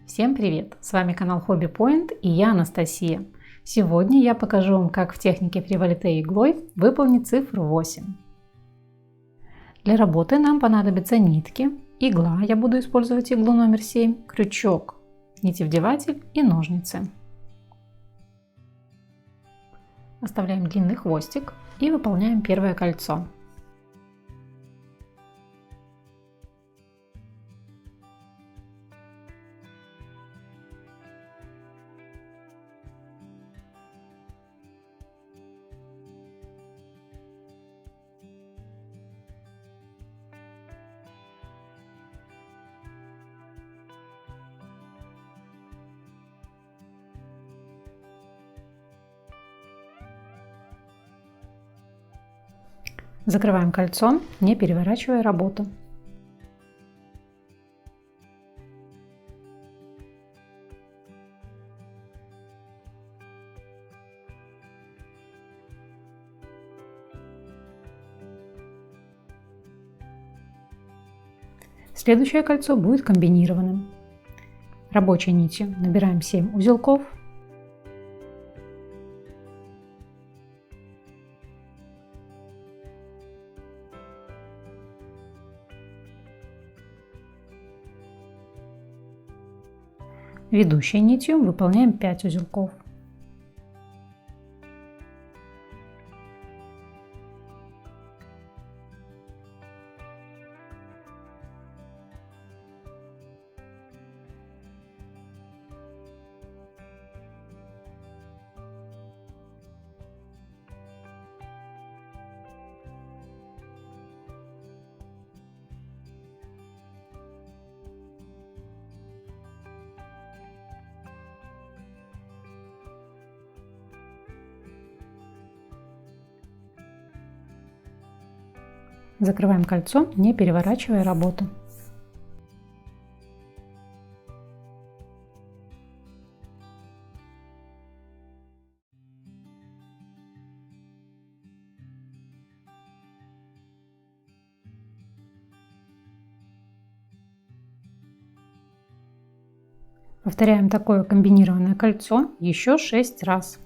Всем привет! С вами канал Hobby Point и я Анастасия. Сегодня я покажу вам, как в технике фриволите иглой выполнить цифру 8. Для работы нам понадобятся нитки, игла, я буду использовать иглу номер 7, крючок, нитевдеватель и ножницы. Оставляем длинный хвостик и выполняем первое кольцо. Закрываем кольцо, не переворачивая работу. Следующее кольцо будет комбинированным. Рабочей нитью набираем 7 узелков. Ведущей нитью выполняем 5 узелков. Закрываем кольцо, не переворачивая работу. Повторяем такое комбинированное кольцо еще 6 раз.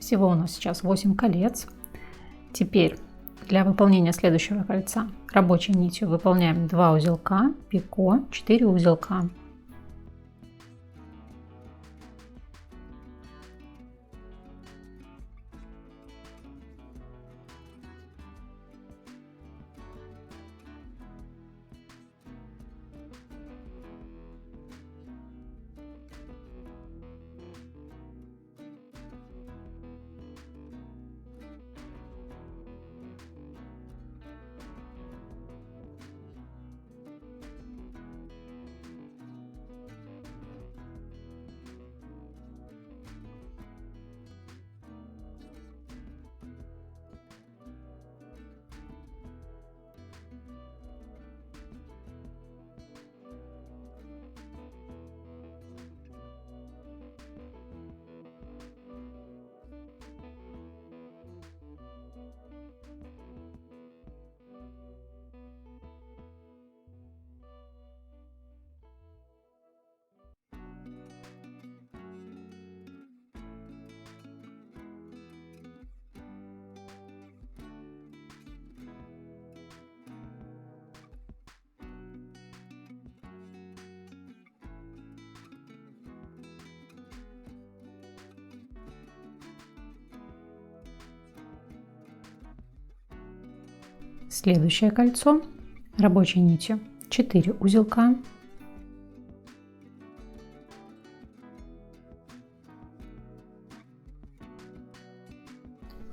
Всего у нас сейчас 8 колец. Теперь для выполнения следующего кольца рабочей нитью выполняем 2 узелка, пико, 4 узелка. Следующее кольцо рабочей нитью 4 узелка,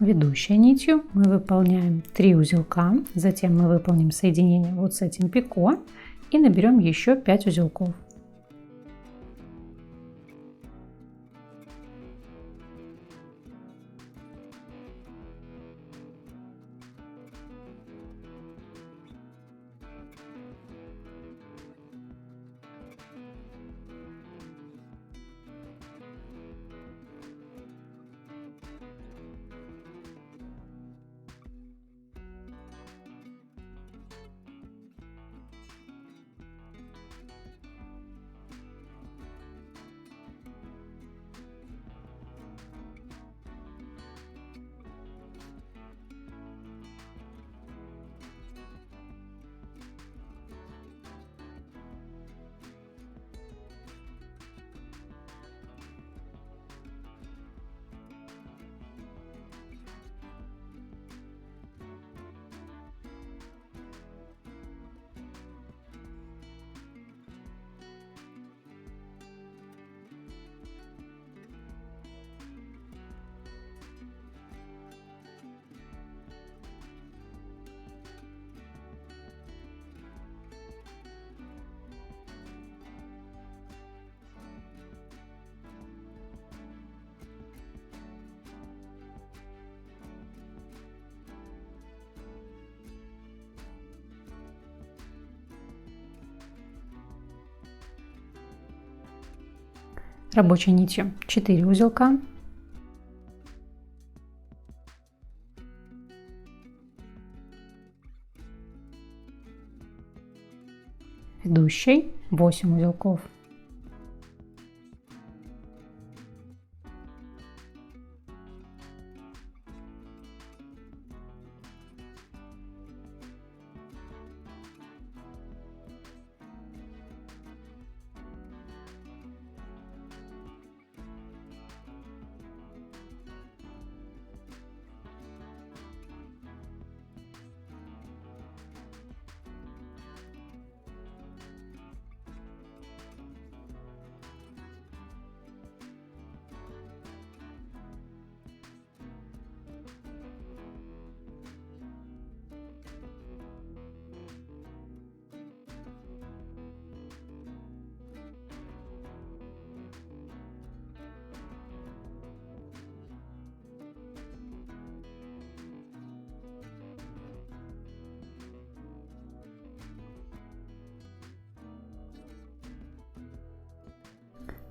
ведущей нитью мы выполняем 3 узелка, затем мы выполним соединение вот с этим пико и наберем еще 5 узелков. Рабочей нитью 4 узелка, ведущей 8 узелков.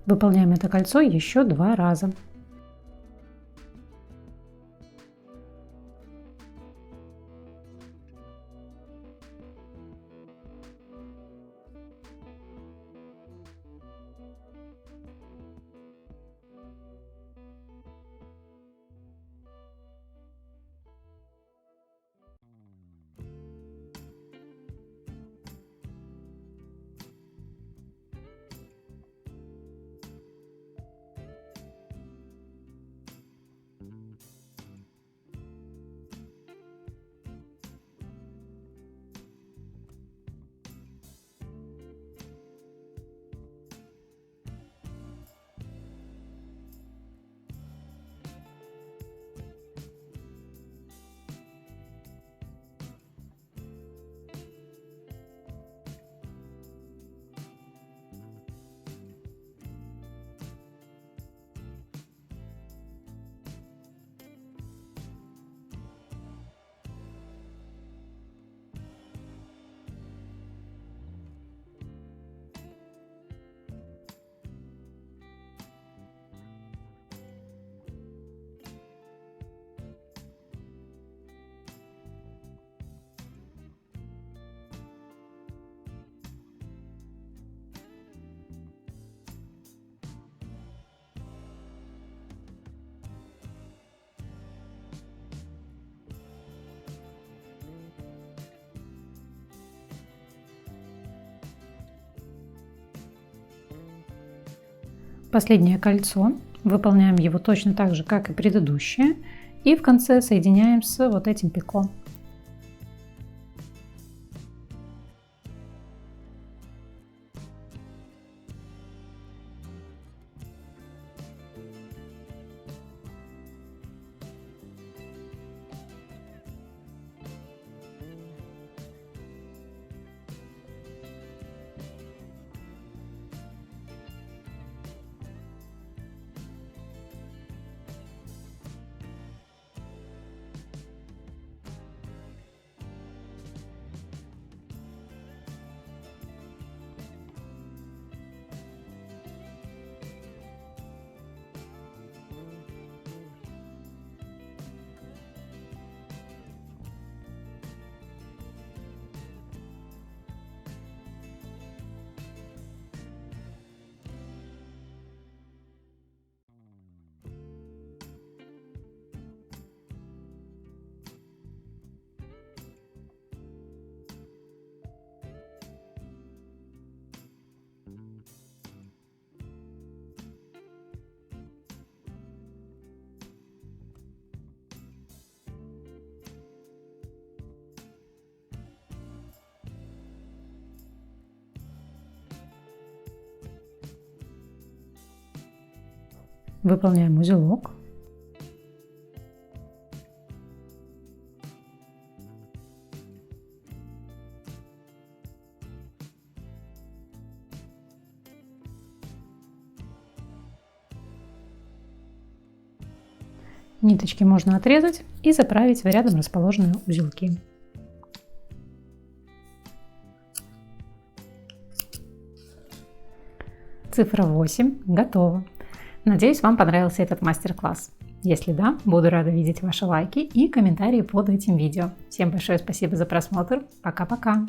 Выполняем это кольцо еще 2 раза. Последнее кольцо. Выполняем его точно так же, как и предыдущее. И в конце соединяем с вот этим пико. Выполняем узелок. Ниточки можно отрезать и заправить в рядом расположенные узелки. Цифра 8 готова. Надеюсь, вам понравился этот мастер-класс. Если да, буду рада видеть ваши лайки и комментарии под этим видео. Всем большое спасибо за просмотр. Пока-пока!